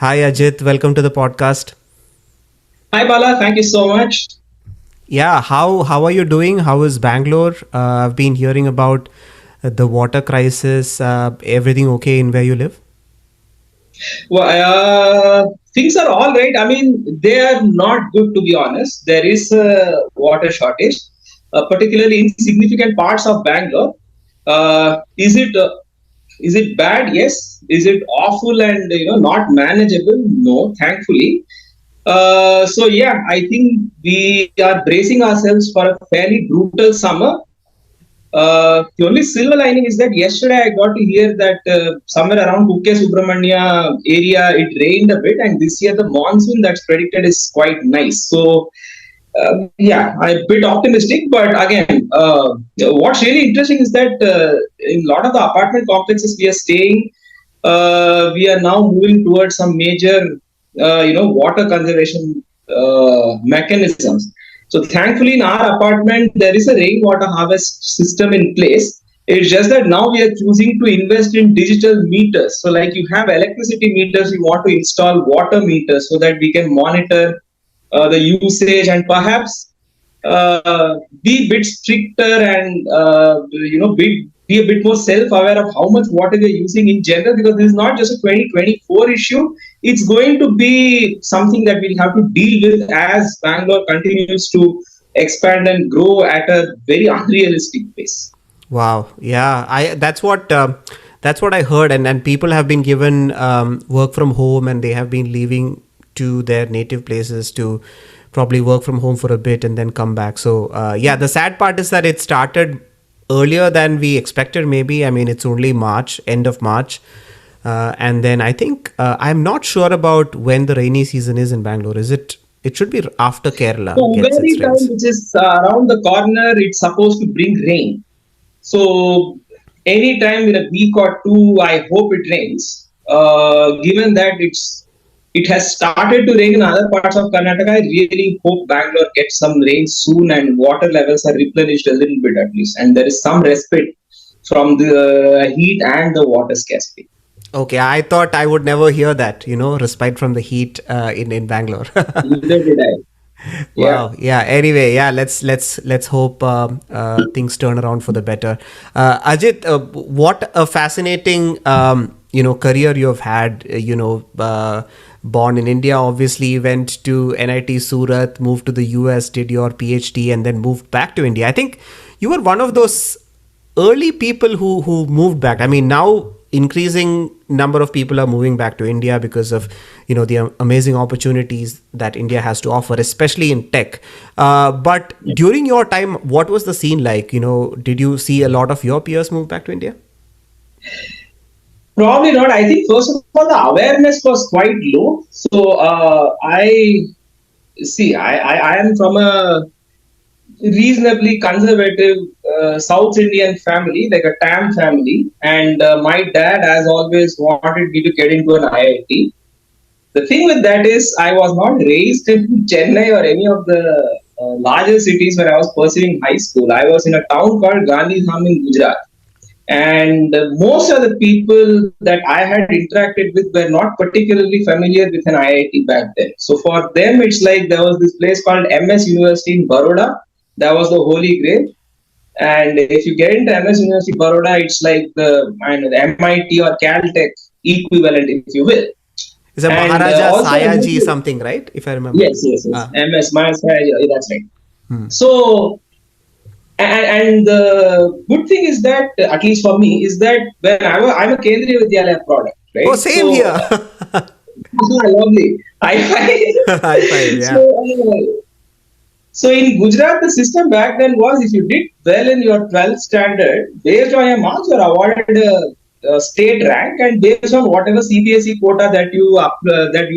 Hi Ajit, welcome to the podcast. Hi Bala, thank you so much. Yeah, how are you doing? How is Bangalore? I've been hearing about the water crisis. Everything okay in where you live? Well, things are all right. I mean, they are not good to be honest. There is a water shortage, particularly in significant parts of Bangalore. Is it bad? Yes. Is it awful and not manageable? No, thankfully. So yeah, I think we are bracing ourselves for a fairly brutal summer. The only silver lining is that yesterday I got to hear that somewhere around Kukke Subramania area it rained a bit, and this year the monsoon that's predicted is quite nice. So yeah, I'm a bit optimistic, but again, what's really interesting is that in a lot of the apartment complexes we are staying, we are now moving towards some major, water conservation mechanisms. So thankfully, in our apartment, there is a rainwater harvest system in place. It's just that now we are choosing to invest in digital meters. So, like you have electricity meters, we want to install water meters so that we can monitor the usage and perhaps be a bit stricter and be a bit more self-aware of how much water we're using in general, because this is not just a 2024 issue. It's going to be something that we'll have to deal with as Bangalore continues to expand and grow at a very unrealistic pace. Wow, yeah, I that's what I heard, and people have been given work from home, and they have been leaving to their native places to probably work from home for a bit and then come back. So yeah, the sad part is that it started earlier than we expected. Maybe I mean it's only March, end of March, and then I think I'm not sure about when the rainy season is in Bangalore. Is it? It should be after Kerala So gets its very time rains. which is around the corner, it's supposed to bring rain. So anytime in a week or two, I hope it rains. Given that it has started to rain in other parts of Karnataka, I really hope Bangalore gets some rain soon and water levels are replenished a little bit at least, and there is some respite from the heat and the water scarcity. Okay, I thought I would never hear that. Respite from the heat in Bangalore. Neither did I. Yeah. Wow. Yeah. Anyway, yeah. Let's hope things turn around for the better. Ajit, what a fascinating career you have had. Born in India, obviously went to NIT Surat, moved to the US, did your PhD, and then moved back to India. I think you were one of those early people who moved back. I mean, now increasing number of people are moving back to India because of the amazing opportunities that India has to offer, especially in tech. But during your time, what was the scene like? Did you see a lot of your peers move back to India? Probably not. I think first of all, the awareness was quite low. So I see. I am from a reasonably conservative South Indian family, like a TAM family, and my dad, as always, wanted me to get into an IIT. The thing with that is, I was not raised in Chennai or any of the larger cities where I was pursuing high school. I was in a town called Gandhidham in Gujarat. And most of the people that I had interacted with were not particularly familiar with an IIT back then. So for them, it's like there was this place called MS University in Baroda. That was the holy grail. And if you get into MS University Baroda, it's like the MIT or Caltech equivalent, if you will. It's a And Maharaja also, Sayaji something, right? If I remember. yes, Ah. MS, that's right. Hmm. So and the good thing is that, at least for me, is that when I'm a Kendriya Vidyalaya product, Oh, right? same So, here. lovely. I find High five. so. Yeah. So in Gujarat, the system back then was if you did well in your 12th standard, based on your marks, you are awarded a state rank, and based on whatever CBSE quota that you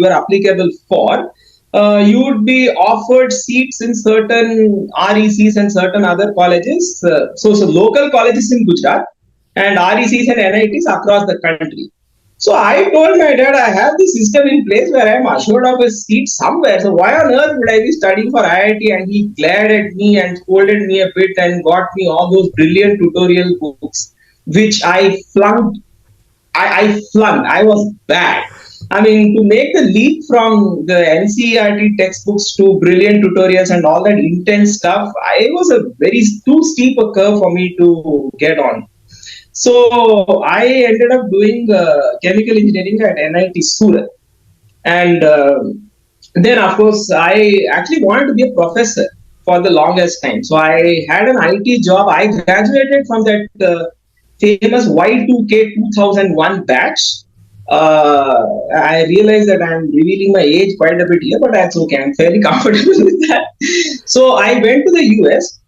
are applicable for, you would be offered seats in certain RECs and certain other colleges. So local colleges in Gujarat and RECs and NITs across the country. So I told my dad I have this system in place where I'm assured of a seat somewhere. So why on earth would I be studying for IIT? And he glared at me and scolded me a bit and got me all those brilliant tutorial books, which I flunked. I flunked. I was bad. I mean, to make the leap from the NCERT textbooks to brilliant tutorials and all that intense stuff, I was a very too steep a curve for me to get on. So I ended up doing chemical engineering at NIT Surat, and then of course I actually wanted to be a professor for the longest time. So I had an IT job. I graduated from that famous Y2K 2001 batch. I realize that I'm revealing my age quite a bit here, but that's okay. I'm fairly comfortable with that. So I went to the US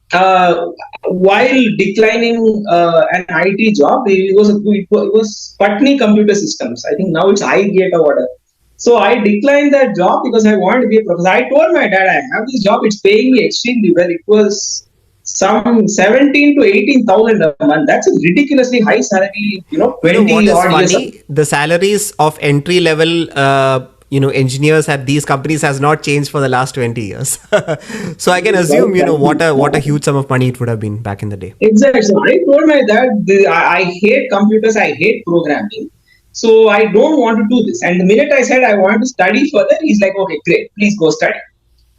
while declining an IT job. It was Putney Computer Systems. I think now it's iGate or whatever. So I declined that job because I wanted to be a professor. I told my dad I have this job. It's paying me extremely well. It was some 17 to 18,000 a month. That's a ridiculously high salary. What 20 is odd years. funny? The salaries of entry level, engineers at these companies has not changed for the last 20 years. So I can assume, what a huge sum of money it would have been back in the day. Exactly. So I told my dad, I hate computers, I hate programming. So I don't want to do this. And the minute I said I want to study further, he's like, okay, great, please go study.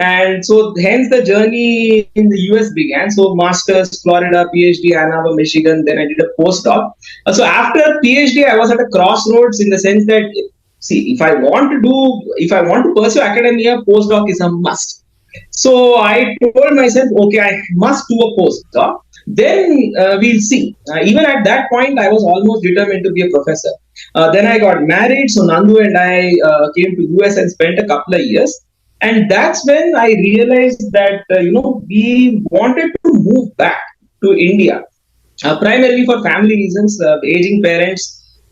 And so hence the journey in the US began. So masters, Florida, PhD, Ann Arbor, Michigan. Then I did a postdoc. So after PhD, I was at a crossroads in the sense that, see, if I want to pursue academia, postdoc is a must. So I told myself, okay, I must do a postdoc. Then we'll see. Even at that point, I was almost determined to be a professor. Then I got married. So Nandu and I came to US and spent a couple of years. And that's when I realized that we wanted to move back to India, primarily for family reasons, aging parents,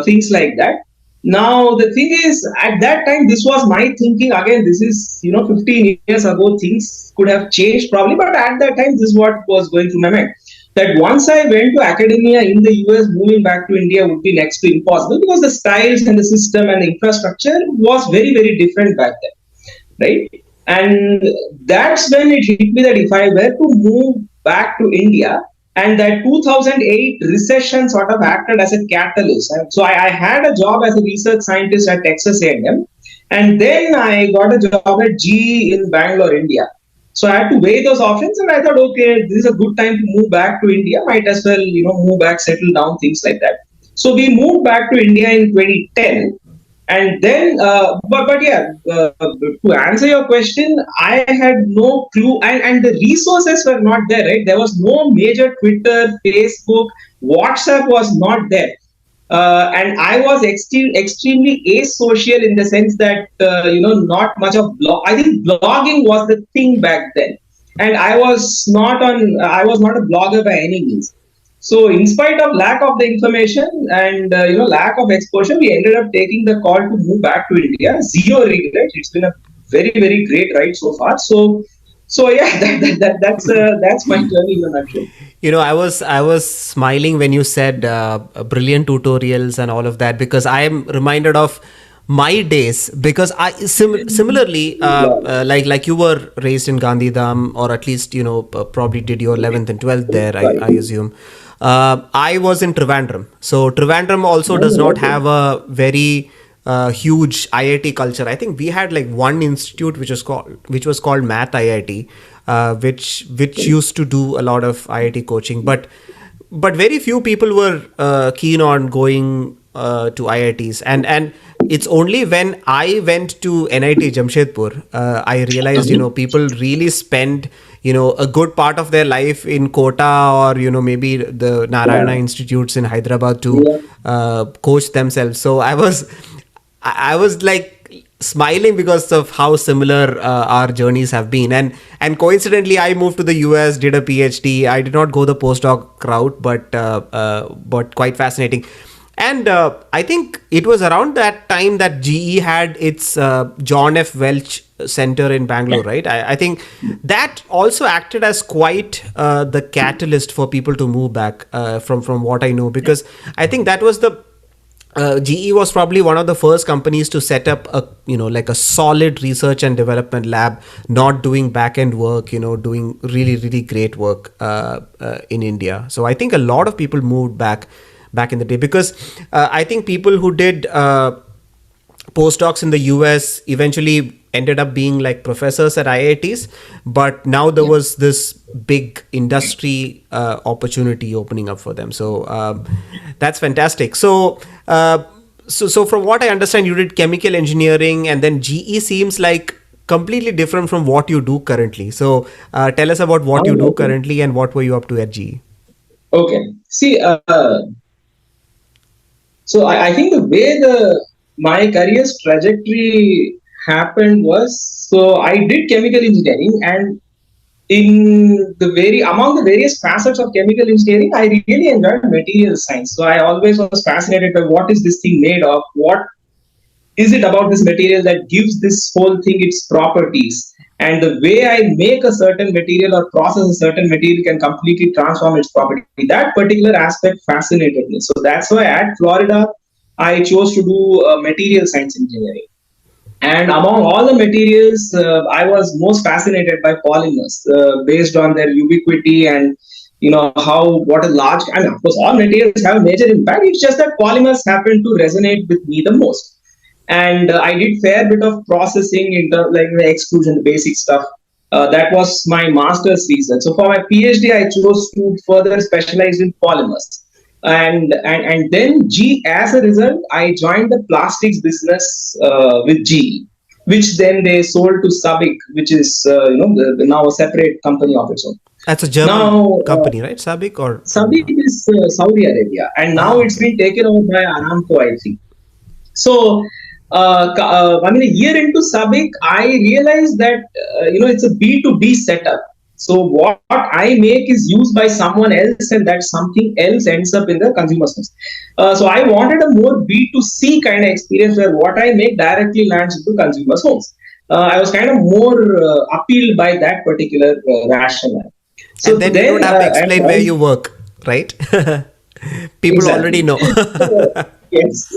things like that. Now the thing is, at that time, this was my thinking. Again, this is 15 years ago. Things could have changed probably, but at that time, this is what was going through my mind. That once I went to academia in the US, moving back to India would be next to impossible because the styles and the system and the infrastructure was very, very different back then, right? And that's when it hit me that if I were to move back to India, and that 2008 recession sort of acted as a catalyst. And so I had a job as a research scientist at Texas A&M, and then I got a job at GE in Bangalore, India. So I had to weigh those options, and I thought, okay, this is a good time to move back to India. Might as well, move back, settle down, things like that. So we moved back to India in 2010, and then but yeah, to answer your question, I had no clue, and the resources were not there, right? There was no major Twitter, Facebook, WhatsApp was not there. And I was extremely asocial in the sense that not much of blog. I think blogging was the thing back then, and I was not a blogger by any means. So, in spite of lack of the information and lack of exposure, we ended up taking the call to move back to India. Zero regrets. It's been a very, very great ride so far. So yeah, that's my journey in a nutshell. I was smiling when you said brilliant tutorials and all of that, because I am reminded of my days, because I similarly like you were raised in Gandhidham, or at least probably did your 11th and 12th there, I assume. I was in Trivandrum, so Trivandrum also does not have a very huge IIT culture. I think we had like one institute which was called Math IIT, which used to do a lot of IIT coaching, but very few people were keen on going to IITs, and it's only when I went to NIT Jamshedpur I realized people really spend a good part of their life in Kota, or maybe the Narayana institutes in Hyderabad to coach themselves. So I was like smiling because of how similar our journeys have been, and coincidentally I moved to the US, did a PhD. I did not go the postdoc route, but quite fascinating. And I think it was around that time that GE had its John F. Welch Center in Bangalore, right? I think that also acted as quite the catalyst for people to move back, from what I know, because I think that was the GE was probably one of the first companies to set up like a solid research and development lab, not doing back end work, doing really, really great work in India. So I think a lot of people moved back in the day, because I think people who did postdocs in the US eventually ended up being like professors at IITs, but now there Yeah. was this big industry opportunity opening up for them. So that's fantastic. So from what I understand, you did chemical engineering, and then GE seems like completely different from what you do currently. So tell us about what you do Okay. currently and what were you up to at GE. Okay. See, so I think the way the my career's trajectory happened was, so I did chemical engineering, and in the very among the various facets of chemical engineering, I really enjoyed material science. So I always was fascinated by what is this thing made of, what is it about this material that gives this whole thing its properties, and the way I make a certain material or process a certain material can completely transform its property. That particular aspect fascinated me. So that's why at Florida, I chose to do material science engineering. And among all the materials, I was most fascinated by polymers, based on their ubiquity and how what a large, and of course all materials have a major impact. It's just that polymers happen to resonate with me the most. And I did fair bit of processing in the like the extrusion, the basic stuff. That was my master's reason. So for my PhD, I chose to further specialize in polymers. And then as a result, I joined the plastics business with GE, which then they sold to Sabic, which is now a separate company of its own. That's a German Now, company, right? Sabic or Sabic is Saudi Arabia, and now it's okay. been taken over by Aramco, I think. So, I mean, a year into Sabic, I realized that it's a B2B setup. So what I make is used by someone else, and that something else ends up in the consumer's hands. So I wanted a more B2C kind of experience where what I make directly lands into consumers' homes. I was kind of more appealed by that particular rationale. So And then you don't then, have to explain where you work, right? People already exactly. know. So, yes,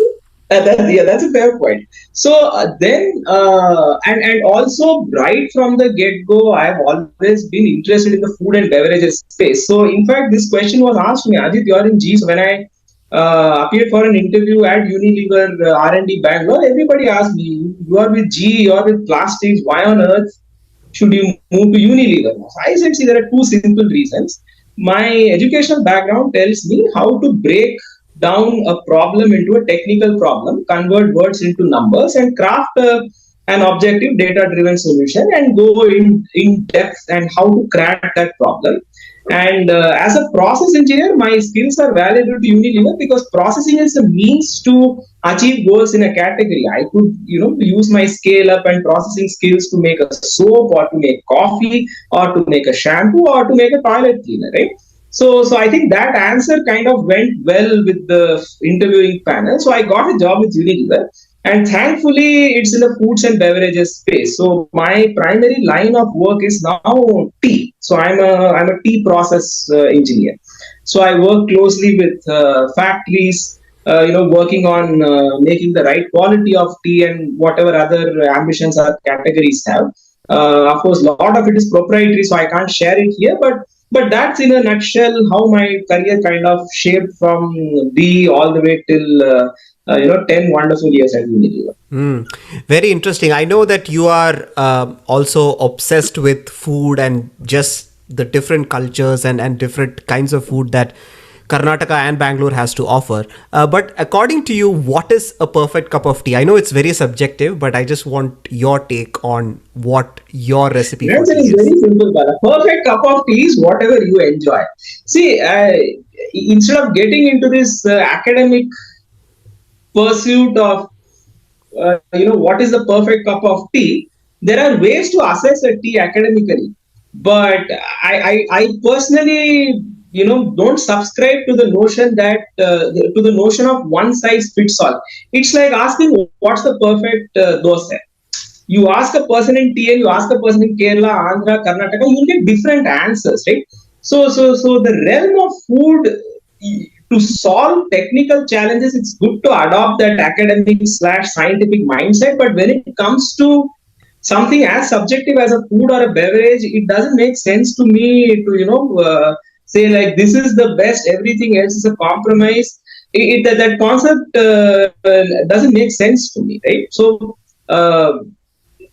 that's a fair point. So and also right from the get go, I have always been interested in the food and beverages space. So in fact, this question was asked me, Ajit, you're in G. So when I appeared for an interview at Unilever R&D Bangalore, everybody asked me, you are with G, you are with plastics. Why on earth should you move to Unilever? I said, see, there are two simple reasons. My educational background tells me how to break down a problem into a technical problem, convert words into numbers, and craft an objective data driven solution and go in depth and how to crack that problem. And as a process engineer, my skills are valuable to Unilever because processing is a means to achieve goals in a category. I could, use my scale up and processing skills to make a soap or to make coffee or to make a shampoo or to make a toilet cleaner, right? So I think that answer kind of went well with the interviewing panel. So I got a job with Unilever, and thankfully it's in the foods and beverages space. So my primary line of work is now tea. So I'm a tea process engineer. So I work closely with factories, working on making the right quality of tea and whatever other ambitions our categories have. Of course, a lot of it is proprietary, so I can't share it here. But that's in a nutshell how my career kind of shaped from B all the way till 10 wonderful years at Unilever. Mm. Very interesting. I know that you are also obsessed with food and just the different cultures and different kinds of food that Karnataka and Bangalore has to offer. But according to you, what is a perfect cup of tea? I know it's very subjective, but I just want your take on what your recipe The for answer tea is is. very simple, Bala. Perfect cup of tea is whatever you enjoy. See, instead of getting into this academic pursuit of what is the perfect cup of tea, there are ways to assess a tea academically. But I personally don't subscribe to the notion that to the notion of one size fits all. It's like asking what's the perfect dosa. You ask a person in TL, you ask a person in Kerala, Andhra, Karnataka, you'll get different answers, right? So the realm of food, to solve technical challenges, it's good to adopt that academic slash scientific mindset. But when it comes to something as subjective as a food or a beverage, it doesn't make sense to me to say like this is the best, everything else is a compromise. that concept doesn't make sense to me, right? So uh,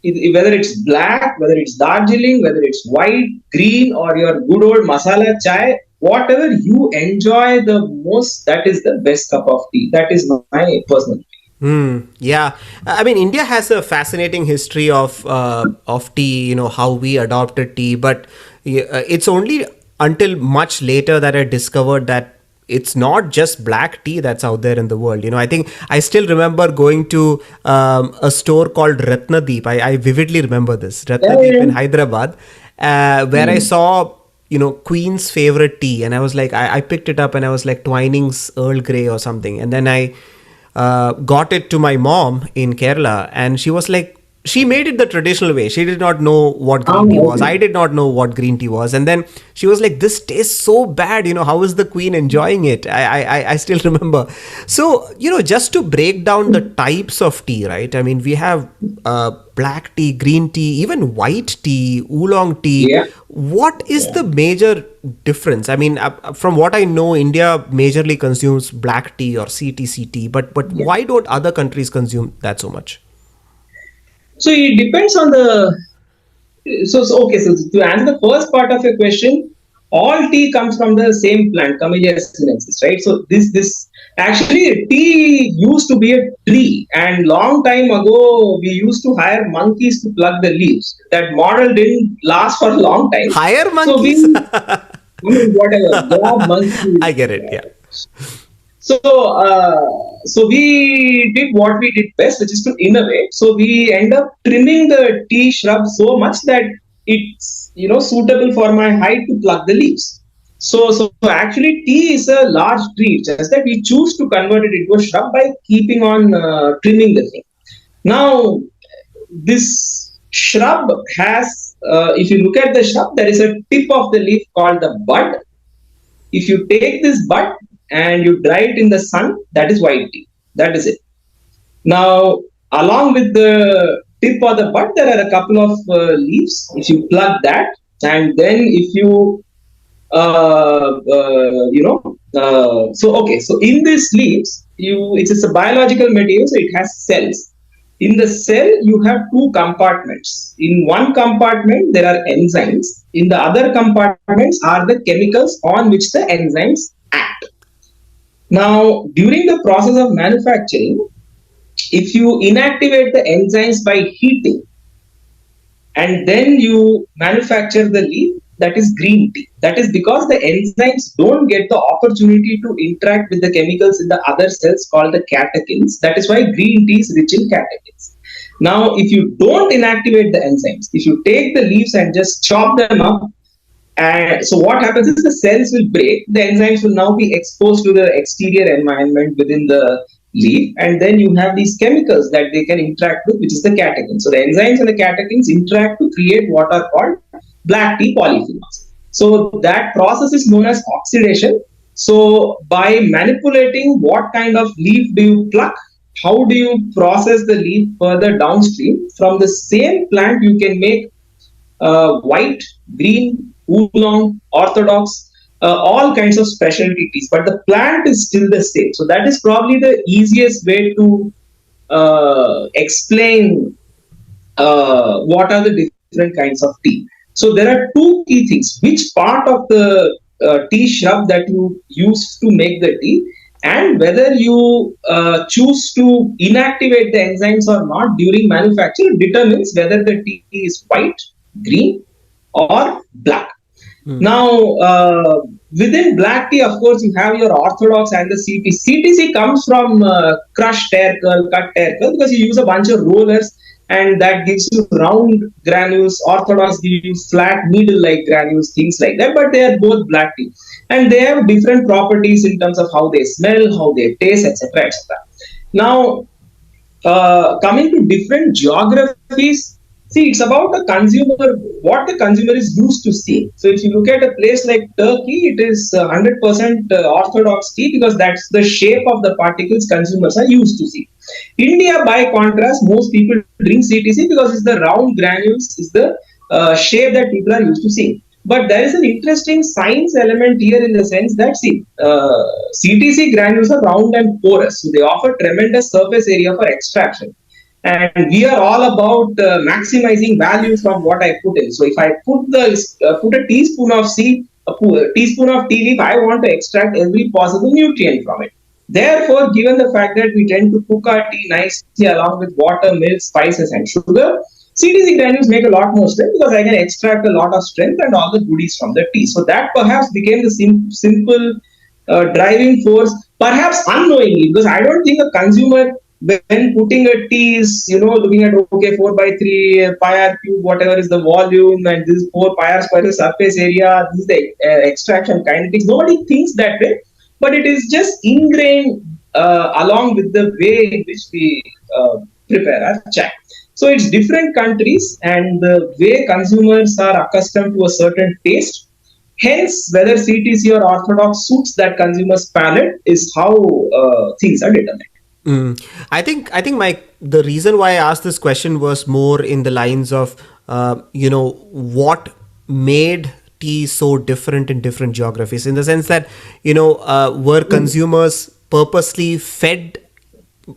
whether it's black, whether it's Darjeeling, whether it's white, green, or your good old masala chai, whatever you enjoy the most, that is the best cup of tea. That is my personal. Yeah, I mean, India has a fascinating history of tea. You know how we adopted tea, but it's only until much later that I discovered that it's not just black tea that's out there in the world. You know, I think I still remember going to a store called Ratnadeep. I vividly remember this Yeah, Ratnadeep yeah. in Hyderabad, where I saw Queen's favorite tea, and I was like, I picked it up, and I was like Twinings Earl Grey or something, and then I got it to my mom in Kerala, and she was like, she made it the traditional way. She did not know what green tea was. Okay. I did not know what green tea was, and then she was like, "This tastes so bad. You know, how is the queen enjoying it?" I still remember. So just to break down the types of tea, right? I mean, we have black tea, green tea, even white tea, oolong tea. Yeah. What is Yeah. the major difference? I mean, from what I know, India majorly consumes black tea or CTC tea, but Yeah. why don't other countries consume that so much? So it depends on the. Okay. So to answer the first part of your question, all tea comes from the same plant, Camellia sinensis, right? So this actually tea used to be a tree, and long time ago we used to hire monkeys to pluck the leaves. That model didn't last for a long time, Hire so monkeys? we, I mean, whatever, grab monkeys. I get it. Yeah. So, so we did what we did best, which is to innovate. So we end up trimming the tea shrub so much that it's suitable for my height to pluck the leaves. So actually, tea is a large tree. Just that we choose to convert it into a shrub by keeping on trimming the thing. Now, this shrub has, if you look at the shrub, there is a tip of the leaf called the bud. If you take this bud and you dry it in the sun, that is white tea. That is it. Now, along with the tip or the bud, there are a couple of leaves. If you plug that, and then if you, so okay, so in these leaves, it's a biological material, so it has cells. In the cell, you have two compartments. In one compartment, there are enzymes. In the other compartments are the chemicals on which the enzymes act. Now, during the process of manufacturing, if you inactivate the enzymes by heating and then you manufacture the leaf, that is green tea. That is because the enzymes don't get the opportunity to interact with the chemicals in the other cells called the catechins. That is why green tea is rich in catechins. Now, if you don't inactivate the enzymes, if you take the leaves and just chop them up, and so what happens is the cells will break, the enzymes will now be exposed to the exterior environment within the leaf, and then you have these chemicals that they can interact with, which is the catechins. So the enzymes and the catechins interact to create what are called black tea polyphenols. So that process is known as oxidation. So by manipulating what kind of leaf do you pluck, how do you process the leaf further downstream, from the same plant you can make white, green, oolong, orthodox, all kinds of specialty teas. But the plant is still the same. So that is probably the easiest way to explain what are the different kinds of tea. So there are two key things: which part of the tea shrub that you use to make the tea, and whether you choose to inactivate the enzymes or not during manufacture determines whether the tea is white, green, or black. Now, within black tea, of course, you have your orthodox and the CTC. CTC comes from crushed hair curl, cut hair curl, because you use a bunch of rollers and that gives you round granules. Orthodox gives you flat needle-like granules, things like that. But they are both black tea, and they have different properties in terms of how they smell, how they taste, etc., etc. Now, coming to different geographies, see, it's about the consumer, what the consumer is used to see. So if you look at a place like Turkey, it is 100% orthodox tea, because that's the shape of the particles consumers are used to see. India, by contrast, most people drink CTC because it's the round granules, is the shape that people are used to seeing. But there is an interesting science element here in the sense that, see, CTC granules are round and porous, so they offer tremendous surface area for extraction. And we are all about maximizing value from what I put in. So if I put a teaspoon of a teaspoon of tea leaf, I want to extract every possible nutrient from it. Therefore, given the fact that we tend to cook our tea nicely along with water, milk, spices, and sugar, CTC granules make a lot more strength because I can extract a lot of strength and all the goodies from the tea. So that perhaps became the simple driving force, perhaps unknowingly, because I don't think a consumer, when putting a tea, is looking at, okay, 4 by 3 pi r cube, whatever is the volume, and this is 4 pi r square is surface area, this is the extraction kinetics. Nobody thinks that way, but it is just ingrained along with the way in which we prepare our chai. So it's different countries and the way consumers are accustomed to a certain taste. Hence, whether CTC or orthodox suits that consumer's palate is how things are determined. I think Mike, the reason why I asked this question was more in the lines of what made tea so different in different geographies, in the sense that were consumers purposely fed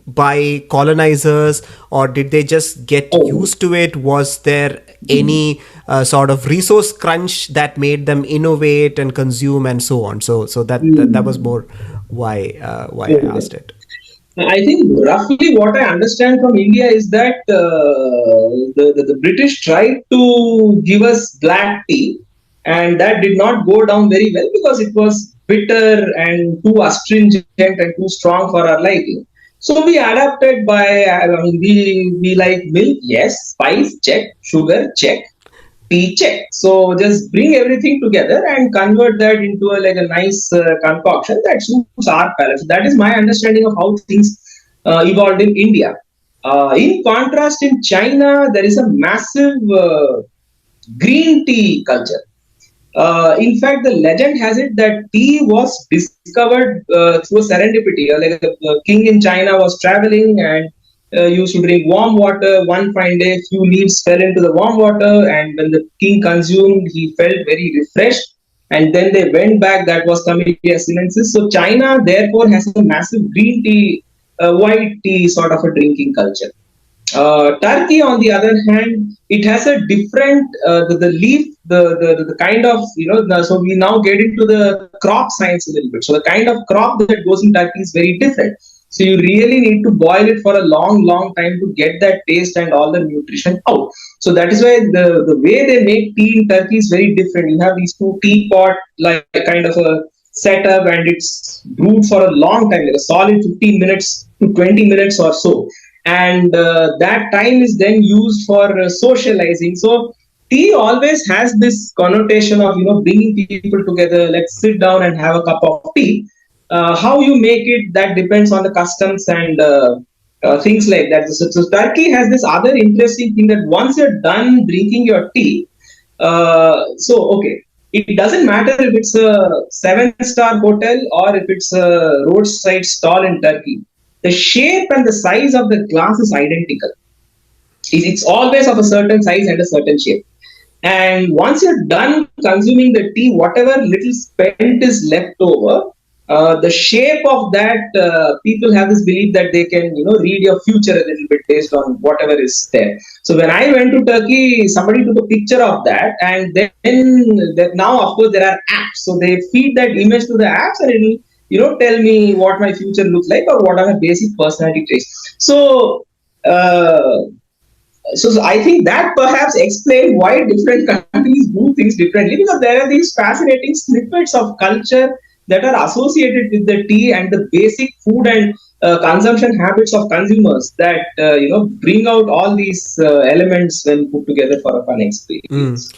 by colonizers, or did they just get Oh, used to it? Was there any sort of resource crunch that made them innovate and consume and so on? So that was hmm. more why I Okay. asked it. I think roughly what I understand from India is that the British tried to give us black tea, and that did not go down very well because it was bitter and too astringent and too strong for our liking. So we adapted by, I mean, we like milk, yes, spice, check, sugar, check, tea, check. So just bring everything together and convert that into a nice concoction that suits our palate. So that is my understanding of how things evolved in India. In contrast, in China, there is a massive green tea culture. In fact, the legend has it that tea was discovered through a serendipity. A king in China was traveling and used to drink warm water. One fine day, few leaves fell into the warm water, and when the king consumed, he felt very refreshed. And then they went back. That was Camellia sinensis. So China, therefore, has a massive green tea, white tea sort of a drinking culture. Turkey, on the other hand, it has a different the leaf, the kind of so we now get into the crop science a little bit. So the kind of crop that goes in Turkey is very different. So you really need to boil it for a long time to get that taste and all the nutrition out. So that is why the way they make tea in Turkey is very different. You have these two teapot like kind of a setup, and it's brewed for a long time, like a solid 15 minutes to 20 minutes or so, and that time is then used for socializing. So tea always has this connotation of bringing people together. Let's sit down and have a cup of tea. How you make it, that depends on the customs and things like that. So Turkey has this other interesting thing that once you're done drinking your tea, so okay, it doesn't matter if it's a seven-star hotel or if it's a roadside stall in Turkey. The shape and the size of the glass is identical. It's always of a certain size and a certain shape. And once you're done consuming the tea, whatever little spent is left over, the shape of that, people have this belief that they can, read your future a little bit based on whatever is there. So when I went to Turkey, somebody took a picture of that, and then now, of course, there are apps. So they feed that image to the apps, and it'll, tell me what my future looks like or what are my basic personality traits. So. So I think that perhaps explains why different countries do things differently, because there are these fascinating snippets of culture that are associated with the tea and the basic food and consumption habits of consumers that bring out all these elements when put together for a fun Mm. experience.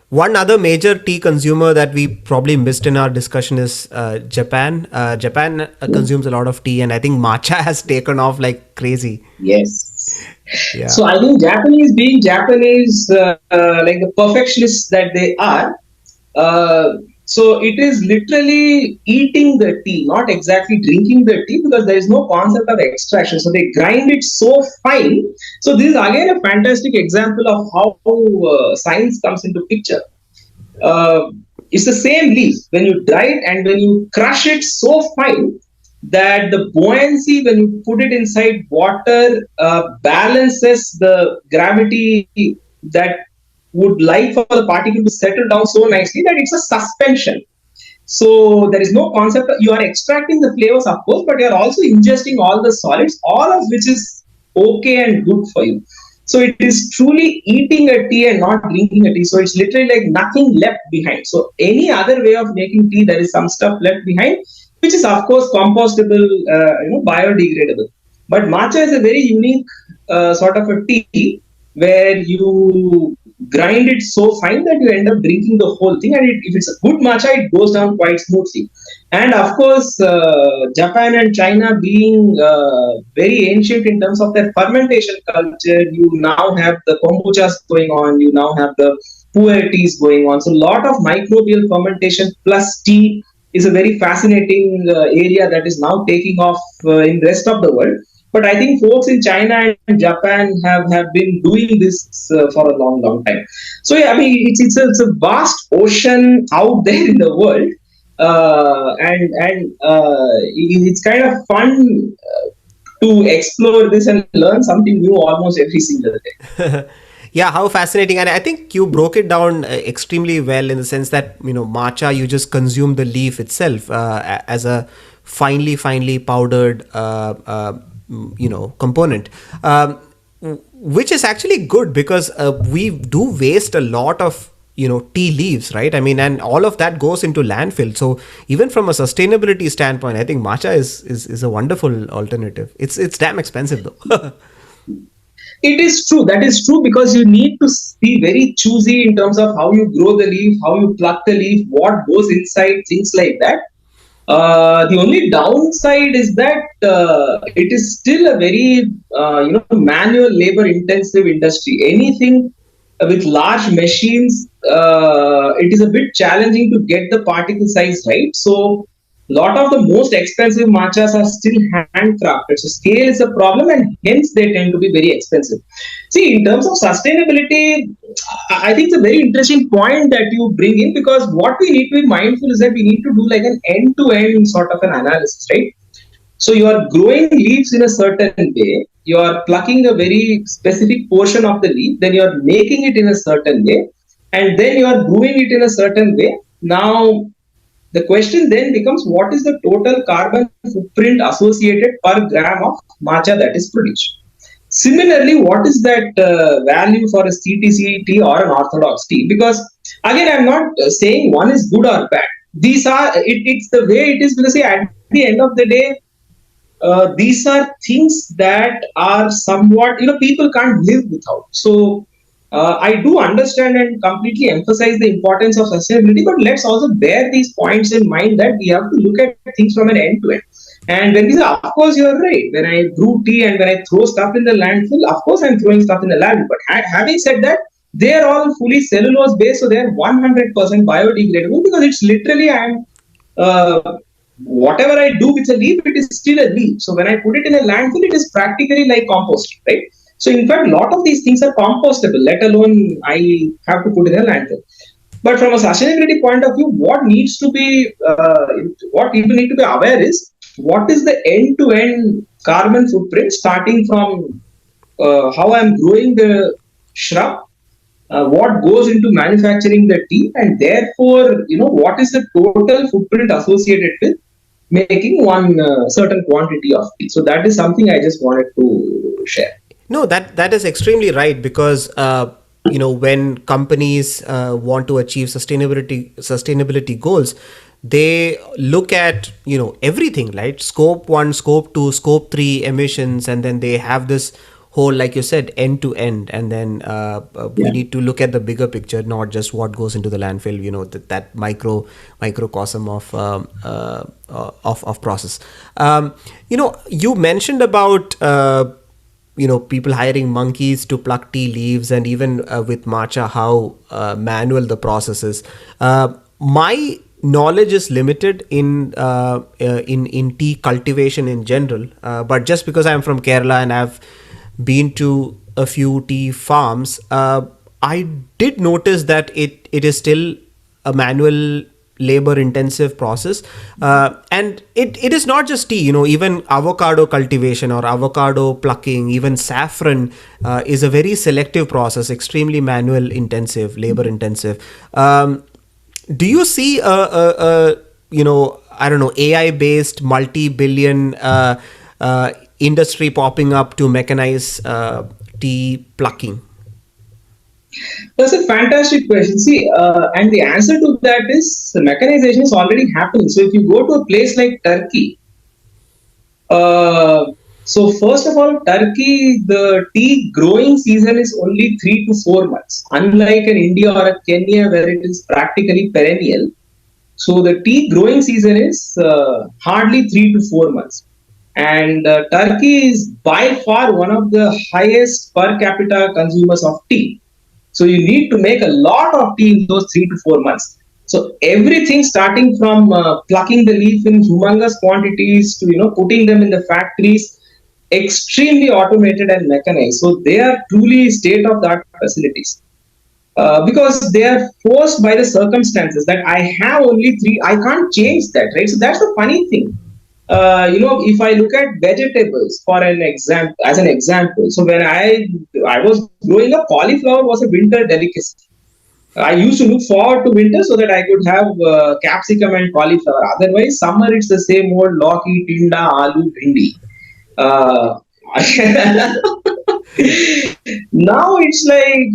One other major tea consumer that we probably missed in our discussion is Japan. Japan consumes a lot of tea, and I think matcha has taken off like crazy. Yes. Yeah. So I think Japanese, being Japanese, like the perfectionists that they are, so it is literally eating the tea, not exactly drinking the tea, because there is no concept of extraction. So they grind it so fine. So this is again a fantastic example of how science comes into picture. uh, it's the same leaf. When you dry it and when you crush it so fine that the buoyancy when you put it inside water balances the gravity that would like for the particle to settle down so nicely that it's a suspension. So there is no concept. You are extracting the flavors, of course, but you are also ingesting all the solids, all of which is okay and good for you. So it is truly eating a tea and not drinking a tea. So it's literally like nothing left behind. So any other way of making tea, there is some stuff left behind, which is of course compostable, biodegradable. But matcha is a very unique sort of a tea where you grind it so fine that you end up drinking the whole thing. And if it's a good matcha, it goes down quite smoothly. And of course, Japan and China being very ancient in terms of their fermentation culture, you now have the kombuchas going on, you now have the pu'er teas going on. So a lot of microbial fermentation plus tea is a very fascinating area that is now taking off in the rest of the world. But I think folks in China and Japan have been doing this for a long, long time. So yeah, I mean, it's a vast ocean out there in the world, it's kind of fun to explore this and learn something new almost every single day. Yeah, how fascinating. And I think you broke it down extremely well in the sense that, matcha, you just consume the leaf itself as a finely powdered, component. Which is actually good because we do waste a lot of tea leaves, right? I mean, and all of that goes into landfill. So even from a sustainability standpoint, I think matcha is a wonderful alternative. It's damn expensive though. It is true. That is true because you need to be very choosy in terms of how you grow the leaf, how you pluck the leaf, what goes inside, things like that. The only downside is that it is still a very manual labor intensive industry. Anything with large machines, it is a bit challenging to get the particle size right. So a lot of the most expensive matchas are still handcrafted. So scale is a problem, and hence they tend to be very expensive. See, in terms of sustainability, I think it's a very interesting point that you bring in because what we need to be mindful is that we need to do like an end-to-end sort of an analysis, right? So you are growing leaves in a certain way, you are plucking a very specific portion of the leaf, then you are making it in a certain way, and then you are brewing it in a certain way. Now, the question then becomes what is the total carbon footprint associated per gram of matcha that is produced? Similarly, what is that value for a CTC tea or an orthodox tea? Because again, I'm not saying one is good or bad. These are it's the way it is because see, at the end of the day, these are things that are somewhat people can't live without. So I do understand and completely emphasize the importance of sustainability, but let's also bear these points in mind that we have to look at things from an end to end. And when we say, of course, you're right. When I brew tea and when I throw stuff in the landfill, of course, I'm throwing stuff in the landfill. But having said that, they are all fully cellulose based, so they are 100% biodegradable because it's literally uh, whatever I do with a leaf, it is still a leaf. So when I put it in a landfill, it is practically like composting, right? So in fact, a lot of these things are compostable, let alone I have to put in a landfill. But from a sustainability point of view, what people need to be aware is what is the end-to-end carbon footprint starting from how I'm growing the shrub, what goes into manufacturing the tea, and therefore, what is the total footprint associated with making one certain quantity of tea. So that is something I just wanted to share. No, that is extremely right because when companies want to achieve sustainability goals, they look at everything, right? Scope 1, scope 2, scope 3 emissions, and then they have this whole, like you said, end to end, and then we need to look at the bigger picture, not just what goes into the landfill. That microcosm of process. You mentioned about people hiring monkeys to pluck tea leaves, and even with matcha, how manual the process is. My knowledge is limited in tea cultivation in general, but just because I'm from Kerala and I've been to a few tea farms, I did notice that it is still a manual labor intensive process, and it is not just tea. Even avocado cultivation or avocado plucking, even saffron, is a very selective process, extremely manual intensive, labor intensive. Do you see I don't know, AI based multi-billion industry popping up to mechanize tea plucking? That's a fantastic question. See, and the answer to that is the mechanization is already happening. So if you go to a place like Turkey, uh, so first of all, Turkey, the tea growing season is only 3 to 4 months, unlike in India or a Kenya where it is practically perennial. So the tea growing season is hardly 3 to 4 months. And Turkey is by far one of the highest per capita consumers of tea. So you need to make a lot of tea in those 3 to 4 months. So everything starting from plucking the leaf in humongous quantities to putting them in the factories, extremely automated and mechanized. So they are truly state of the art facilities. Because they are forced by the circumstances that I have only three, I can't change that, right? So that's the funny thing. If I look at vegetables for an example, as an example, so when I was growing up, cauliflower was a winter delicacy. I used to look forward to winter so that I could have capsicum and cauliflower. Otherwise, summer it's the same old loki, tinda, aloo, bhindi. Uh, Now it's like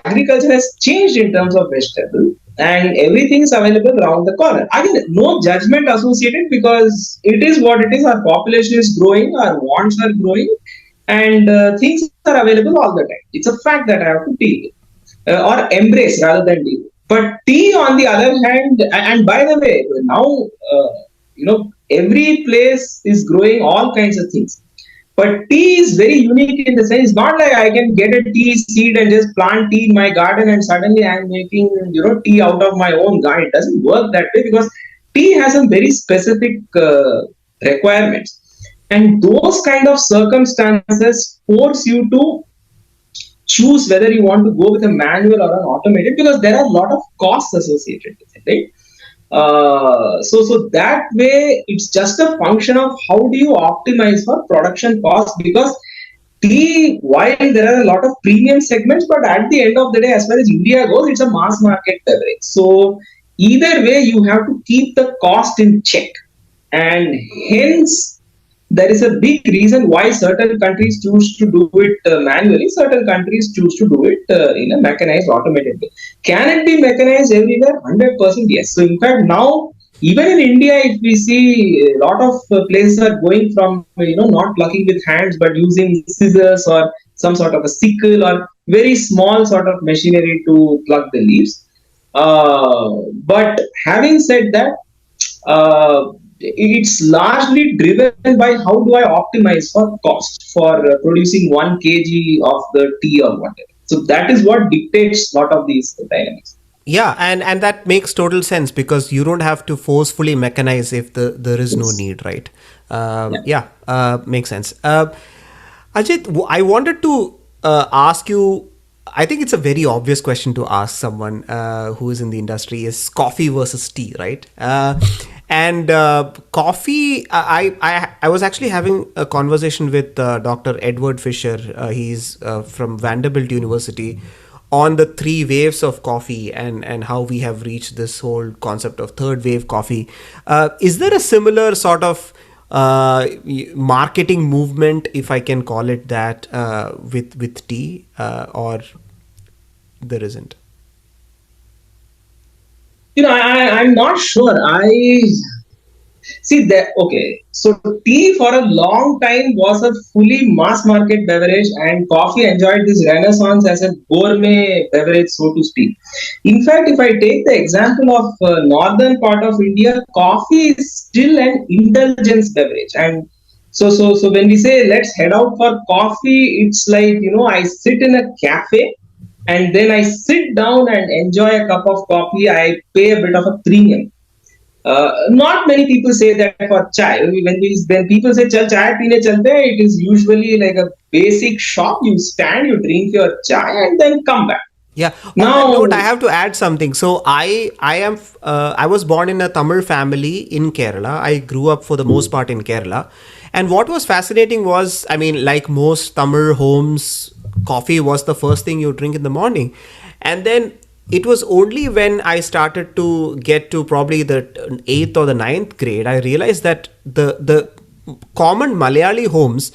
agriculture has changed in terms of vegetable and everything is available around the corner. Again, no judgment associated because it is what it is. Our population is growing, our wants are growing, and things are available all the time. It's a fact that I have to deal with or embrace rather than deal with. But tea, on the other hand, and by the way, now every place is growing all kinds of things. But tea is very unique in the sense, it's not like I can get a tea seed and just plant tea in my garden and suddenly I'm making tea out of my own garden. It doesn't work that way because tea has some very specific requirements, and those kind of circumstances force you to choose whether you want to go with a manual or an automated because there are a lot of costs associated with it, right? So that way, it's just a function of how do you optimize for production cost because tea, while there are a lot of premium segments, but at the end of the day, as far as India goes, it's a mass market beverage. So either way, you have to keep the cost in check, and hence there is a big reason why certain countries choose to do it manually, certain countries choose to do it in a mechanized, automated way. Can it be mechanized everywhere? 100% yes. So, in fact, now, even in India, if we see a lot of places are going from, not plucking with hands but using scissors or some sort of a sickle or very small sort of machinery to pluck the leaves. But having said that, it's largely driven by how do I optimize for cost for producing 1 kg of the tea or whatever. So that is what dictates a lot of these dynamics. Yeah, and that makes total sense because you don't have to forcefully mechanize if there is no Yes. need, right? Yeah. Yeah, makes sense. Ajit, I wanted to ask you. I think it's a very obvious question to ask someone who is in the industry: is coffee versus tea, right? And coffee. I was actually having a conversation with Dr. Edward Fisher. He's from Vanderbilt University, on the three waves of coffee and how we have reached this whole concept of third wave coffee. Is there a similar sort of marketing movement, if I can call it that, with tea, or there isn't? I'm not sure. I see that. Okay, so tea for a long time was a fully mass market beverage, and coffee enjoyed this renaissance as a gourmet beverage, so to speak. In fact, if I take the example of northern part of India, coffee is still an indulgence beverage, and so when we say let's head out for coffee, it's like I sit in a cafe and then I sit down and enjoy a cup of coffee. I pay a bit of a premium. Not many people say that for chai. When people say chal chai peene chalte, hain," it is usually like a basic shop. You stand, you drink your chai, and then come back. Yeah. On that Now, note, I have to add something. So I was born in a Tamil family in Kerala. I grew up for the most part in Kerala, and what was fascinating was, I mean, like most Tamil homes, coffee was the first thing you drink in the morning, and then it was only when I started to get to probably the eighth or the ninth grade, I realized that the common Malayali homes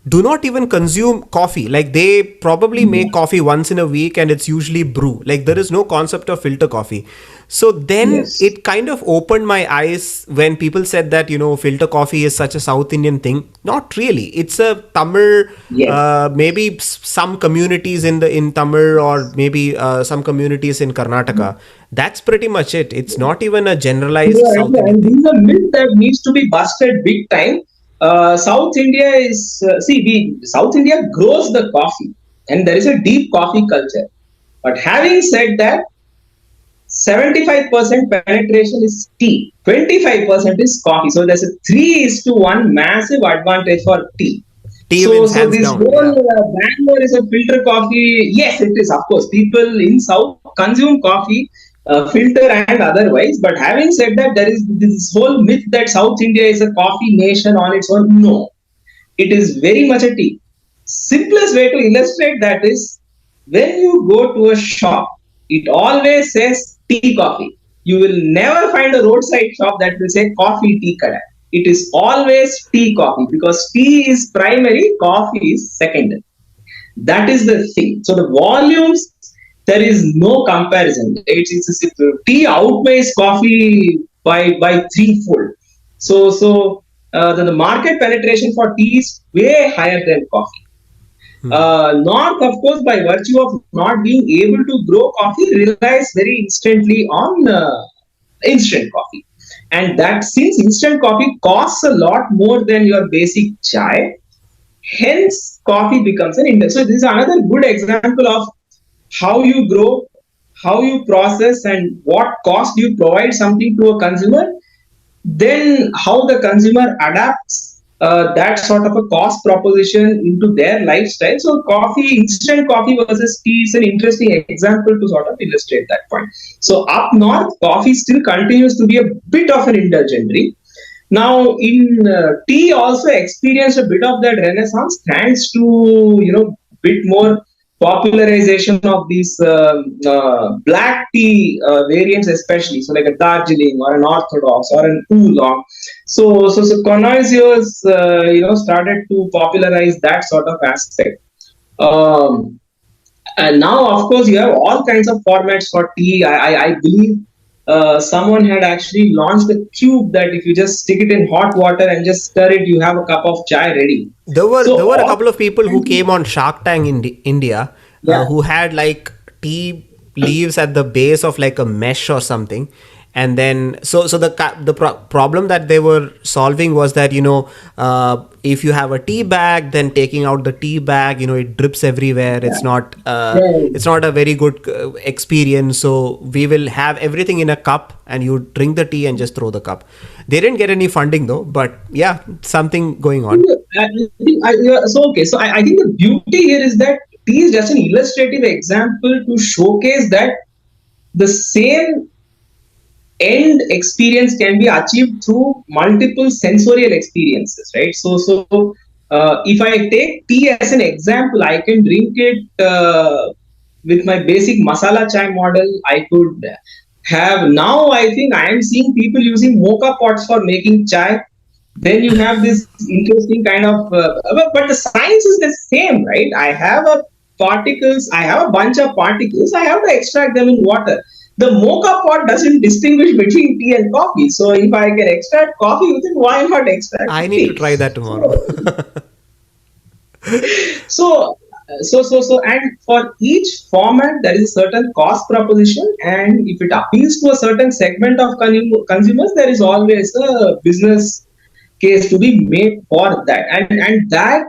do not even consume coffee. Like they probably make coffee once in a week and it's usually brew. Like there is no concept of filter coffee. So then yes, it kind of opened my eyes when people said that, filter coffee is such a South Indian thing. Not really. It's a Tamil, yes. maybe some communities in Tamil or maybe some communities in Karnataka. That's pretty much it. It's not even a generalized Yeah, South Indian and this thing. is a myth that needs to be busted big time. South India is South India grows the coffee, and there is a deep coffee culture. But having said that, 75% penetration is tea, 25% is coffee. So there's a 3:1 massive advantage for tea. Tea So, wins so hands this down. whole Yeah. Bangalore is a filter coffee. Yes, it is. Of course, people in South consume coffee, filter and otherwise. But having said that, there is this whole myth that South India is a coffee nation on its own. No, it is very much a tea. Simplest way to illustrate that is when you go to a shop, it always says tea coffee. You will never find a roadside shop that will say coffee tea kada. It is always tea coffee because tea is primary, coffee is secondary. That is the thing. So the volumes, there is no comparison. Tea outweighs coffee by threefold. So the market penetration for tea is way higher than coffee. North, of course, by virtue of not being able to grow coffee, relies very instantly on instant coffee. And that since instant coffee costs a lot more than your basic chai, hence coffee becomes an industry. So this is another good example of how you grow, how you process, and what cost you provide something to a consumer, then how the consumer adapts that sort of a cost proposition into their lifestyle. So instant coffee versus tea is an interesting example to sort of illustrate that point. So up north, coffee still continues to be a bit of an indulgent drink. Now, in tea also experienced a bit of that renaissance thanks to bit more popularization of these black tea variants, especially so like a Darjeeling or an Orthodox or an Oolong. So connoisseurs started to popularize that sort of aspect. Um, and now, of course, you have all kinds of formats for tea. I believe someone had actually launched a cube that if you just stick it in hot water and just stir it, you have a cup of chai ready. There were a All couple of people who came on Shark Tank in India, yeah, who had like tea leaves at the base of like a mesh or something, and then so the problem that they were solving was that if you have a tea bag, then taking out the tea bag, it drips everywhere. yeah, yeah, It's not a very good experience. So we will have everything in a cup, and you drink the tea and just throw the cup. They didn't get any funding though, but yeah, something going on. I think the beauty here is that tea is just an illustrative example to showcase that the same end experience can be achieved through multiple sensorial experiences, right? If I take tea as an example, I can drink it with my basic masala chai model. I could have now. I think I am seeing people using mocha pots for making chai. Then you have this interesting kind of, but the science is the same, right? I have a bunch of particles. I have to extract them in water. The mocha pot doesn't distinguish between tea and coffee. So if I can extract coffee with it, why not extract I need to tea? try that tomorrow. So, and for each format, there is a certain cost proposition, and if it appeals to a certain segment of consumers, there is always a business case to be made for that, and that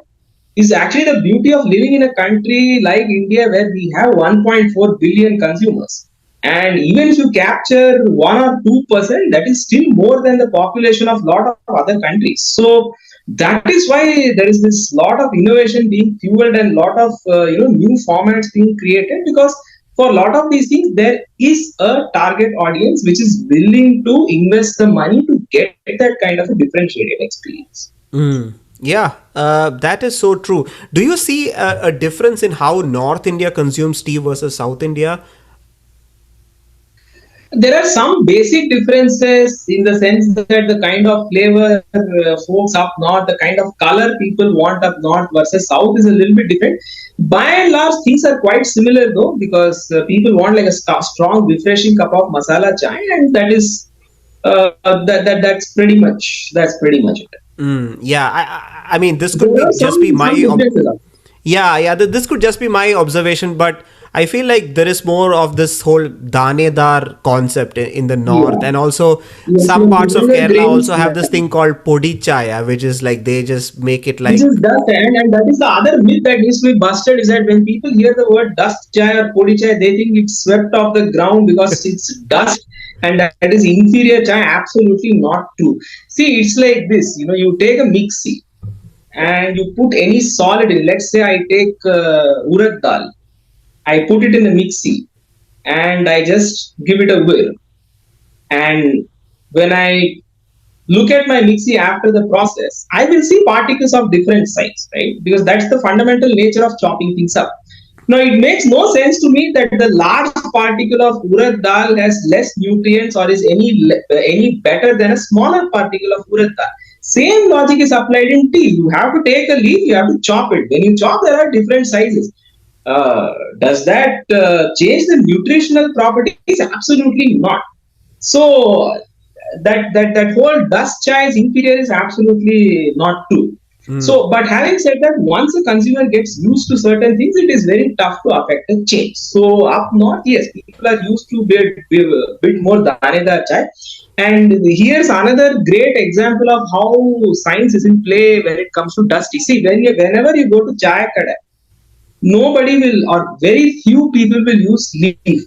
is actually the beauty of living in a country like India where we have 1.4 billion consumers. And even if you capture 1 or 2%, that is still more than the population of lot of other countries. So that is why there is this lot of innovation being fueled and lot of new formats being created, because for a lot of these things, there is a target audience which is willing to invest the money to get that kind of a differentiated experience. Mm. Yeah, that is so true. Do you see a difference in how North India consumes tea versus South India? There are some basic differences in the sense that the kind of flavor folks up north, the kind of color people want up north versus south is a little bit different. By and large, things are quite similar though, because people want like a strong, refreshing cup of masala chai, and that is that's pretty much it. Mm, yeah, I mean, this could There be are just be some my differences. yeah, yeah. This could just be my observation, but I feel like there is more of this whole danedar concept in the north, Yeah. and also Yes, some yes, parts there of is a Kerala grain, also have this thing called podi chaya, which is like they just make it which is like dust, and that is the other myth that needs to be busted, is that when people hear the word dust chai or podi chai, they think it's swept off the ground because it's dust and that is inferior chai. Absolutely not true. See, it's like this, you take a mixie and you put any solid in. Let's say I take urad dal, I put it in the mixie and I just give it a whir. And when I look at my mixie after the process, I will see particles of different size, right? Because that's the fundamental nature of chopping things up. Now, it makes no sense to me that the large particle of urad dal has less nutrients or is any better than a smaller particle of urad dal. Same logic is applied in tea. You have to take a leaf, you have to chop it. When you chop, there are different sizes. Does that change the nutritional properties? Absolutely not. So that whole dust chai is inferior is absolutely not true. mm, So, but having said that, once a consumer gets used to certain things, it is very tough to affect a change. So up north, yes, people are used to bit more danedar chai. And here's another great example of how science is in play when it comes to dust. You see, whenever you go to chai kada, nobody will, or very few people will use leaf.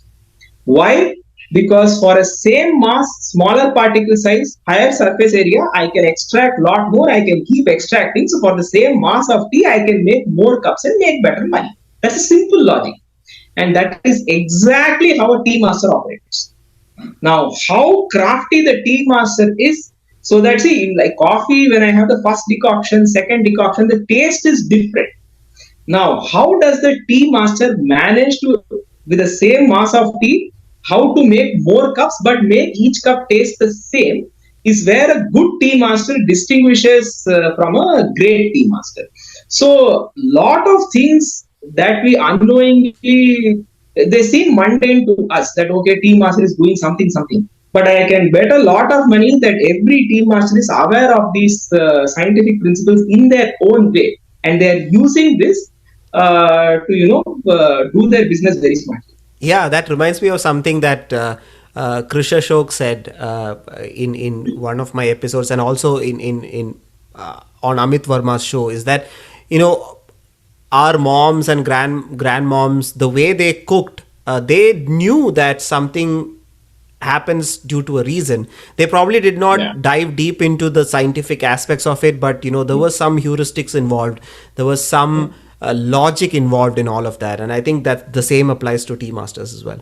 Why? Because for a same mass, smaller particle size, higher surface area, I can extract lot more. I can keep extracting. So for the same mass of tea, I can make more cups and make better money. That's a simple logic. And that is exactly how a tea master operates. Now, how crafty the tea master is, so that see, in like coffee, when I have the first decoction, second decoction, the taste is different. Now, how does the tea master manage to, with the same mass of tea, how to make more cups but make each cup taste the same? Is where a good tea master distinguishes from a great tea master. So, lot of things that we unknowingly, they seem mundane to us, that okay, tea master is doing something. But I can bet a lot of money that every tea master is aware of these scientific principles in their own way, and they are using this to do their business very smartly. yeah. That reminds me of something that Krisha Shok said in one of my episodes, and also in on Amit Verma's show, is that you know our moms and grandmoms, the way they cooked, they knew that something happens due to a reason. They probably did Yeah. not dive deep into the scientific aspects of it, but there was some heuristics involved. There was some logic involved in all of that, and I think that the same applies to tea masters as well.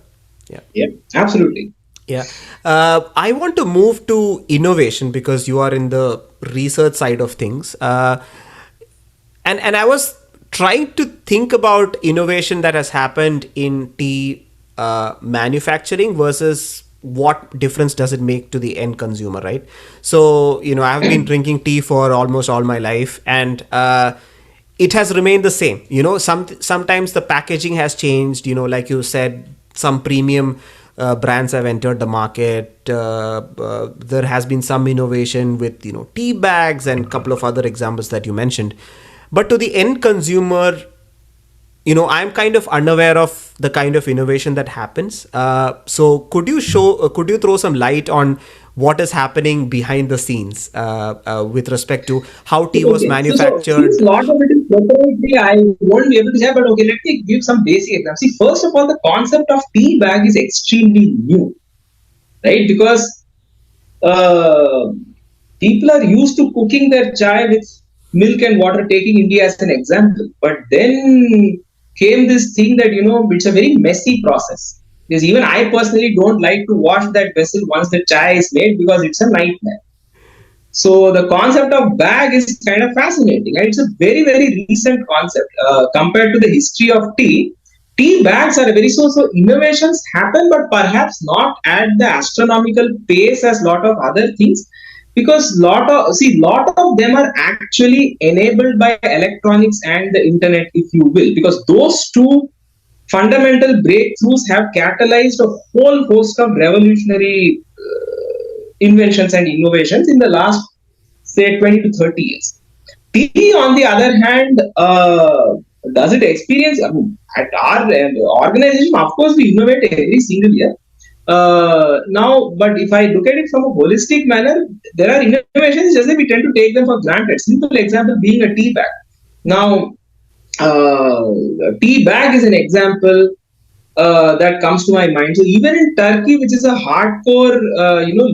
Yeah. Yeah, absolutely. Yeah. I want to move to innovation because you are in the research side of things. And I was trying to think about innovation that has happened in tea manufacturing versus what difference does it make to the end consumer, right? So I have been drinking tea for almost all my life, and it has remained the same. Sometimes the packaging has changed. Like you said, some premium brands have entered the market. There has been some innovation with tea bags and a couple of other examples that you mentioned. But to the end consumer, I'm kind of unaware of the kind of innovation that happens. So could you throw some light on what is happening behind the scenes with respect to how tea was Okay, so since manufactured? a lot of it is proprietary, I won't be able to say, but okay, let me give some basic examples. See, first of all, the concept of tea bag is extremely new, right? Because uh, people are used to cooking their chai with milk and water, taking India as an example. But then came this thing that it's a very messy process. Because even I personally don't like to wash that vessel once the chai is made because it's a nightmare. So the concept of bag is kind of fascinating, and it's a very very recent concept compared to the history of tea. Tea bags are very so innovations happen, but perhaps not at the astronomical pace as lot of other things, because lot of them are actually enabled by electronics and the internet, if you will, because those two fundamental breakthroughs have catalyzed a whole host of revolutionary inventions and innovations in the last, say, 20 to 30 years. Tea, on the other hand, does it experience, I mean, at our organization, of course, we innovate every single year. But if I look at it from a holistic manner, there are innovations, just that we tend to take them for granted. Simple example being a tea bag. Now, uh, tea bag is an example that comes to my mind. So even in Turkey, which is a hardcore,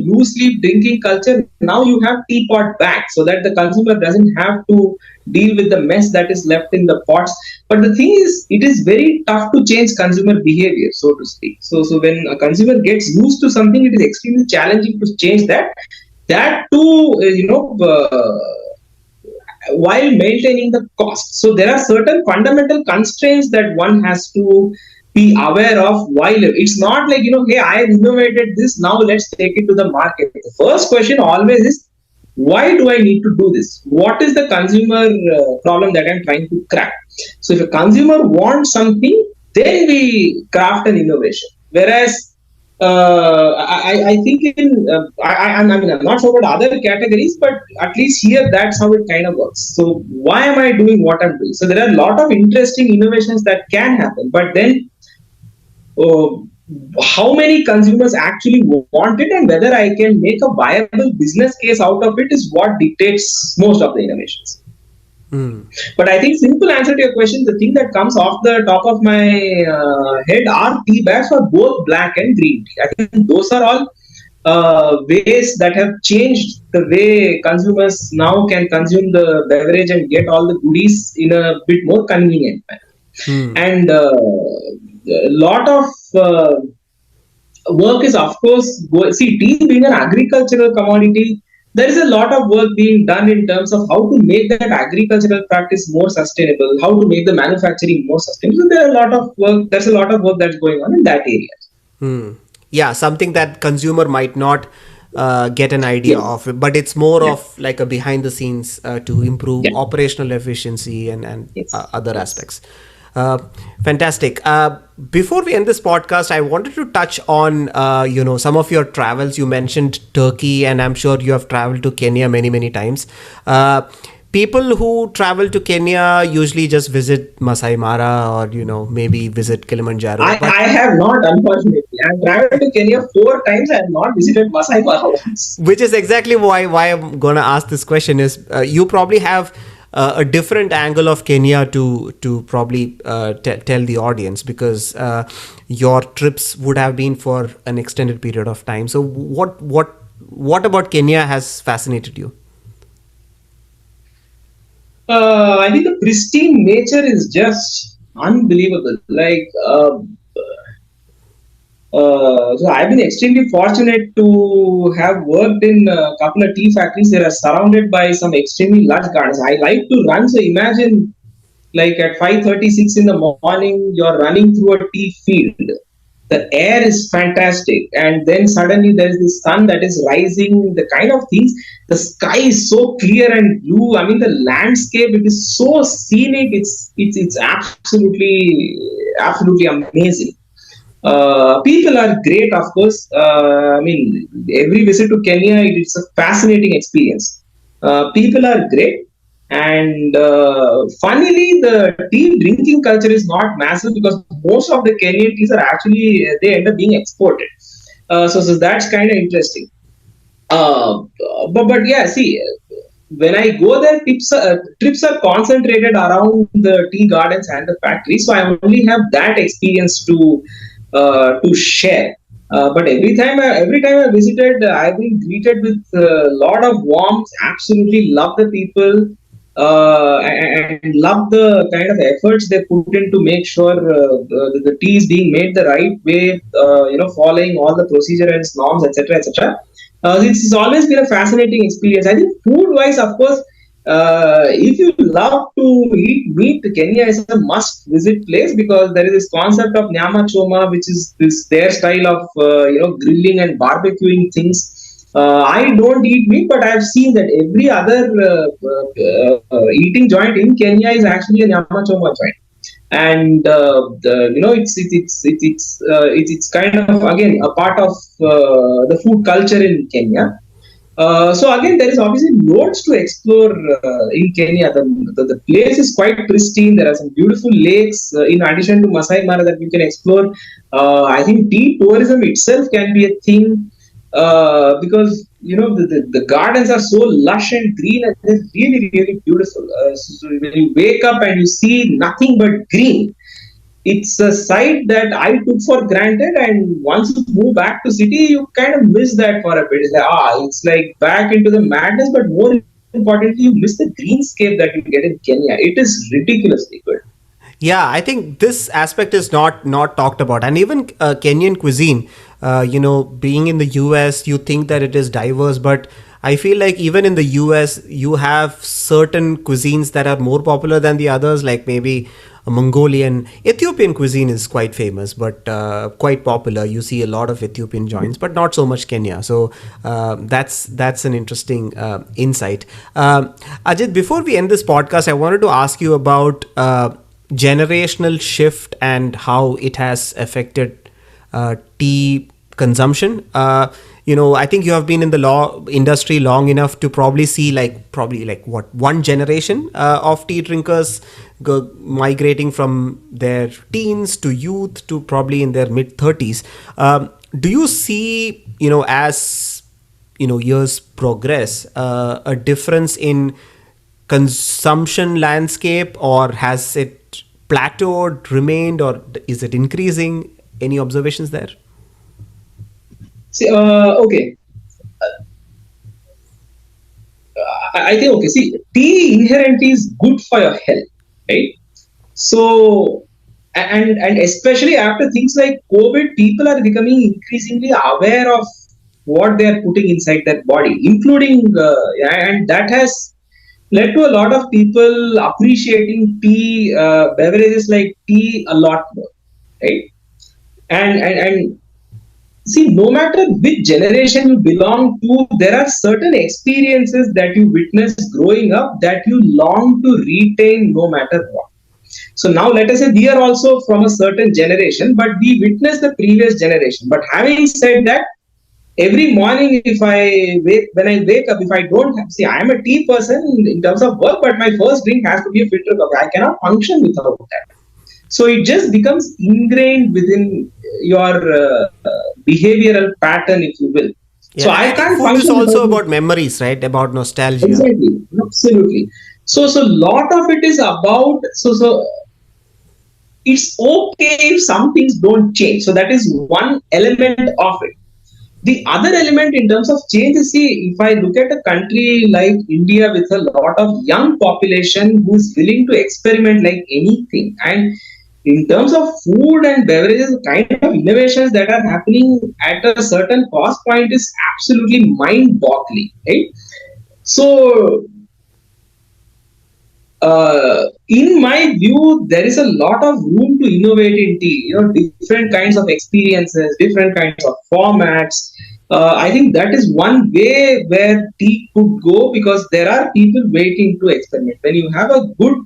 loose leaf drinking culture, now you have teapot bags so that the consumer doesn't have to deal with the mess that is left in the pots. But the thing is, it is very tough to change consumer behavior, so to speak. So when a consumer gets used to something, it is extremely challenging to change that. That too, while maintaining the cost. So there are certain fundamental constraints that one has to be aware of while it's not like, hey, I have innovated this, now let's take it to the market. The first question always is, why do I need to do this? What is the consumer problem that I'm trying to crack? So if a consumer wants something, then we craft an innovation. Whereas I think I'm not sure about other categories, but at least here that's how it kind of works. So why am I doing what I'm doing? So there are a lot of interesting innovations that can happen, but then uh, how many consumers actually want it and whether I can make a viable business case out of it is what dictates most of the innovations. Hmm. But I think simple answer to your question, the thing that comes off the top of my head are tea bags for both black and green tea. I think those are all ways that have changed the way consumers now can consume the beverage and get all the goodies in a bit more convenient manner. Hmm. And a lot of work is, of course, see, tea being an agricultural commodity, there is a lot of work being done in terms of how to make that agricultural practice more sustainable, how to make the manufacturing more sustainable. So there are a lot of work. There's a lot of work that's going on in that area. Hmm. Yeah, something that consumer might not get an idea Yes. of, but it's more Yeah. of like a behind the scenes to improve Yeah. operational efficiency and Yes. other Yes. aspects. Uh, Fantastic. Before we end this podcast, I wanted to touch on some of your travels. You mentioned Turkey, and I'm sure you have traveled to Kenya many times. People who travel to Kenya usually just visit Masai Mara or maybe visit Kilimanjaro, but I have not, unfortunately. I've traveled to Kenya 4 times. I have not visited Masai Mara once. which is exactly why I'm gonna ask this question is you probably have a different angle of Kenya to probably tell the audience because your trips would have been for an extended period of time. So what about Kenya has fascinated you? I think the pristine nature is just unbelievable. So I've been extremely fortunate to have worked in a couple of tea factories that are surrounded by some extremely large gardens. I like to run, so imagine like at 5:36 in the morning, you're running through a tea field. The air is fantastic, and then suddenly there is the sun that is rising. The kind of things, the sky is so clear and blue. I mean, the landscape, it is so scenic. It's absolutely amazing. People are great, of course. I mean, every visit to Kenya, it's a fascinating experience. People are great. And funnily, the tea drinking culture is not massive because most of the Kenyan teas are actually, they end up being exported. So that's kind of interesting. Uh, but yeah, see, when I go there, trips are concentrated around the tea gardens and the factories. So I only have that experience to share. But every time I visited, I've been greeted with a lot of warmth. Absolutely love the people. and love the kind of efforts they put in to make sure the tea is being made the right way, following all the procedure and norms, etc., etc. It's always been a fascinating experience. I think food-wise, of course, if you love to eat meat, Kenya is a must-visit place because there is this concept of nyama choma, which is this their style of grilling and barbecuing things. I don't eat meat, but I've seen that every other eating joint in Kenya is actually a nyama choma joint, and it's kind of again a part of the food culture in Kenya. So again, there is obviously loads to explore in Kenya. The place is quite pristine. There are some beautiful lakes in addition to Masai Mara that you can explore. I think tea tourism itself can be a thing because the gardens are so lush and green and they're really really beautiful. So when you wake up and you see nothing but green, it's a site that I took for granted, and once you move back to city, you kind of miss that for a bit. It's like back into the madness, but more importantly, you miss the greenscape that you get in Kenya. It is ridiculously good. Yeah, I think this aspect is not talked about, and even Kenyan cuisine. Being in the US, you think that it is diverse, but I feel like even in the US, you have certain cuisines that are more popular than the others, like maybe a Mongolian. Ethiopian cuisine is quite famous, but quite popular. You see a lot of Ethiopian joints, but not so much Kenya. So that's an interesting insight. Ajit, before we end this podcast, I wanted to ask you about generational shift and how it has affected tea consumption. I think you have been in the law industry long enough to probably see probably what one generation of tea drinkers migrating from their teens to youth to probably in their mid 30s. Do you see, as years progress, a difference in consumption landscape, or has it plateaued, remained, or is it increasing? Any observations there? See, okay. I think okay. See, tea inherently is good for your health, right? So, and especially after things like COVID, people are becoming increasingly aware of what they are putting inside their body, including and that has led to a lot of people appreciating tea beverages like tea a lot more, right? And see, no matter which generation you belong to, there are certain experiences that you witness growing up that you long to retain no matter what. So now let us say we are also from a certain generation, but we witness the previous generation. But having said that, every morning when I wake up, if I don't have, see, I am a tea person in terms of work, but my first drink has to be a filter coffee. I cannot function without that. So it just becomes ingrained within your behavioral pattern, if you will. Yeah, So and I I think can't food is function also without it. about memories, right? About nostalgia. Exactly, absolutely. So lot of it is about it's okay if some things don't change. So that is one element of it. The other element in terms of change is, see, if I look at a country like India with a lot of young population who's willing to experiment like anything, and in terms of food and beverages, the kind of innovations that are happening at a certain cost point is absolutely mind-boggling, right? So in my view, there is a lot of room to innovate in tea. Different kinds of experiences, different kinds of formats. I think that is one way where tea could go because there are people waiting to experiment. When you have a good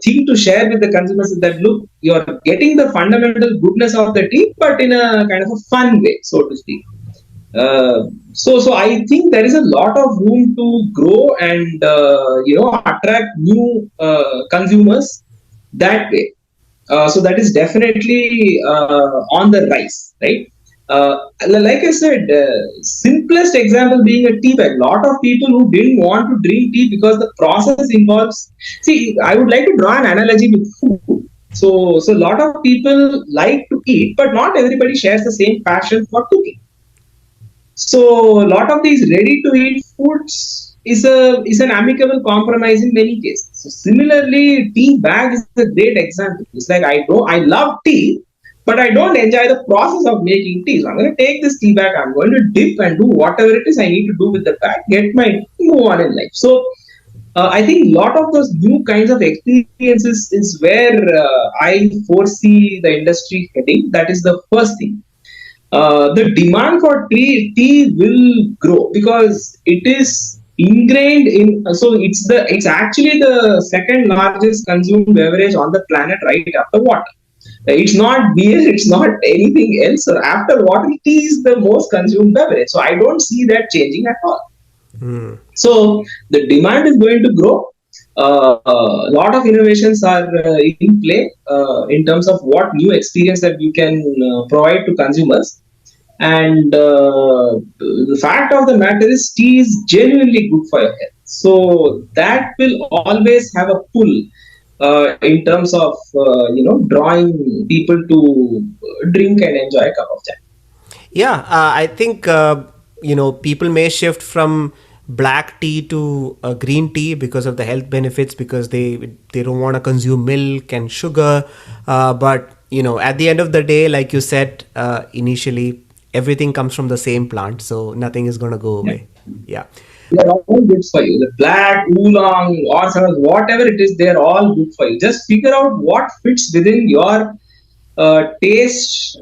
thing to share with the consumers, is that look, you're getting the fundamental goodness of the tea, but in a kind of a fun way, so to speak. So I think there is a lot of room to grow and attract new consumers that way. So that is definitely on the rise, right? Like I said, simplest example being a tea bag. Lot of people who didn't want to drink tea because the process involves. See, I would like to draw an analogy with food. So a lot of people like to eat, but not everybody shares the same passion for cooking. So a lot of these ready to eat foods is an amicable compromise in many cases. So similarly, tea bag is a great example. It's like I love tea, but I don't enjoy the process of making tea. So I'm going to take this tea bag, I'm going to dip and do whatever it is I need to do with the bag, get my move on in life. So I think a lot of those new kinds of experiences is where I foresee the industry heading. That is the first thing. The demand for tea will grow because it is ingrained in. So it's actually the second largest consumed beverage on the planet right after water. It's not beer, it's not anything else. So after water, tea is the most consumed beverage. So I don't see that changing at all. Hmm. So the demand is going to grow. A lot of innovations are in play in terms of what new experience that you can provide to consumers. And the fact of the matter is, tea is genuinely good for your health. So that will always have a pull in terms of drawing people to drink and enjoy a cup of chai. Yeah, I think people may shift from black tea to green tea because of the health benefits, because they don't want to consume milk and sugar. But at the end of the day, like you said initially, everything comes from the same plant, so nothing is going to go Yeah. away. Yeah. They're all good for you. The black, oolong, or whatever it is, they're all good for you. Just figure out what fits within your taste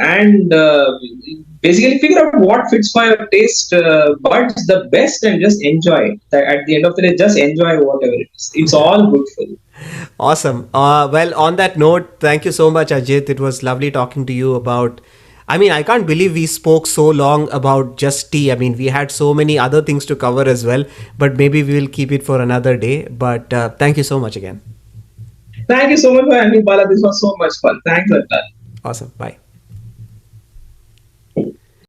and basically figure out what fits for your taste buds the best and just enjoy it. At the end of the day, just enjoy whatever it is. It's all good for you. Awesome. Well, on that note, thank you so much, Ajit. It was lovely talking to you about. I mean, I can't believe we spoke so long about just tea. I mean, we had so many other things to cover as well, but maybe we will keep it for another day. But thank you so much again. Thank you so much for having me, Bala. This was so much fun. Thanks a lot. Awesome. Bye.